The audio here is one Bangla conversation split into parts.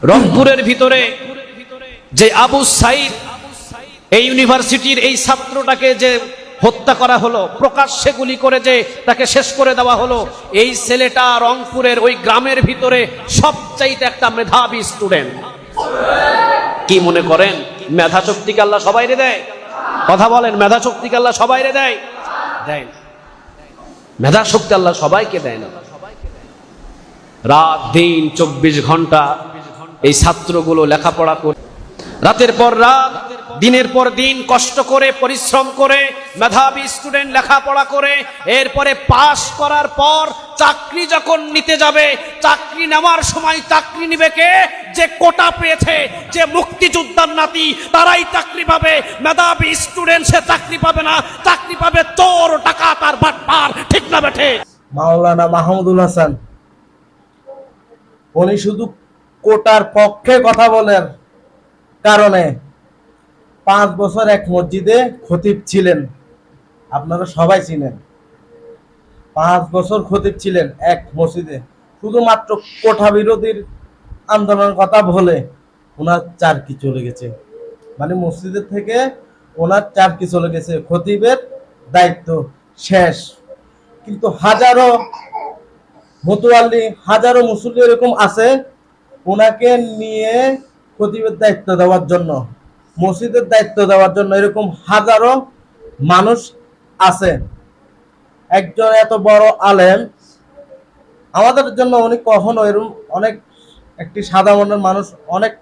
রংপুরের ভিতরে যে আবু সাইদ এই ইউনিভার্সিটির এই ছাত্রটাকে যে হত্যা করা হলো, প্রকাশ্যে গুলি করে যে তাকে শেষ করে দেওয়া হলো, এই ছেলেটা রংপুরের ওই গ্রামের ভিতরে সবচাইতে একটা মেধাবী স্টুডেন্ট। কি মনে করেন মেধা শক্তিকে আল্লাহ সবাইরে দেয়? কথা বলেন, মেধা শক্তিকে আল্লাহ সবাইরে দেয়? দেয় না। মেধা শক্তি আল্লাহ সবাইকে দেয় না। রাত দিন 24 ঘন্টা এই ছাত্রগুলো লেখাপড়া করে, রাতের পর রাত দিনের পর দিন কষ্ট করে পরিশ্রম করে মেধাবী স্টুডেন্ট লেখাপড়া করে এরপরে পাশ করার পর চাকরি যখন নিতে যাবে, চাকরি নেওয়ার সময় চাকরি নিবে কে? যে কোটা পেয়েছে, যে মুক্তিযোদ্ধার নাতি, তারাই চাকরি পাবে। মেধাবী স্টুডেন্ট সে চাকরি পাবে না, চাকরি পাবে চোর, ডাকাত আর বাটপার। ঠিক না বেঠে? মাওলানা মাহমুদুল হাসান উনি শুধু কোটার পক্ষে কথা বলার কারণে 5 বছর এক মসজিদে খতিব ছিলেন। আপনারা সবাই চিনেন, 5 বছর খতিব ছিলেন এক মসজিদে। শুধুমাত্র কোটা বিরোধীর আন্দোলনের কথা বলে ওনার চারকি চলে গেছে, মানে মসজিদের থেকে ওনার চারকি চলে গেছে, খতিবের দায়িত্ব শেষ। কিন্তু হাজারো মতোয়াল্লি, হাজারো মুসল্লি এরকম আছে ওনাকে নিয়ে খতিবের দায়িত্ব দেওয়ার জন্য, মসজিদের দায়িত্ব দেওয়ার জন্য এরকম হাজারো মানুষ আছে। একজন এত বড় আলেম আমাদের জন্য উনি কখনো এরকম, অনেক একটি সাদা মনের মানুষ, অনেক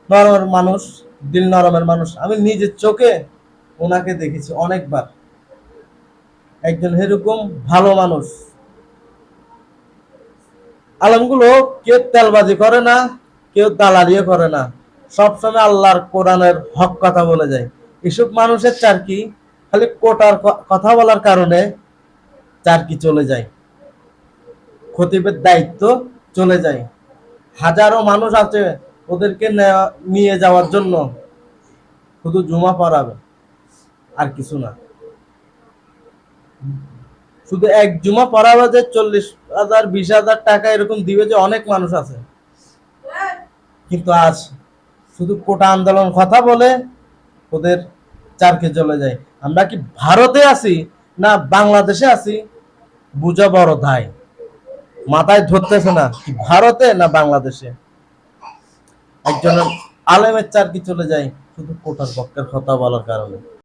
নরমের মানুষ, দিল নরমের মানুষ। আমি নিজের চোখে ওনাকে দেখেছি অনেকবার। একজন এরকম ভালো মানুষ। আলেমগুলো কেউ তেলবাজি করে না, কেউ দালালিও করে না, সবসময় আল্লাহর কোরআনের হক কথা বলে যায়। এসব মানুষের চারকি খালি কোটার কথা বলার কারণে চারকি চলে যায়, খতিবের দায়িত্ব চলে যায়। হাজারো মানুষ আছে ওদেরকে নিয়ে যাওয়ার জন্য, শুধু জুমা পড়াবে আর কিছু না। শুধু এক জুমা পড়াবে যে 40,000 20,000 টাকা এরকম দিবে, যে অনেক মানুষ আছে। কিন্তু আজ শুধু কোটা আন্দোলন কথা বলে ওদের চারকে চলে যায়। আমরা কি ভারতে আছি না বাংলাদেশে আছি বুঝা বড় দায়, মাথায় ধরতেছে না কি ভারতে না বাংলাদেশে। একজন আলেমের চারকি চলে যায় শুধু কোটার পক্ষের কথা বলার কারণে।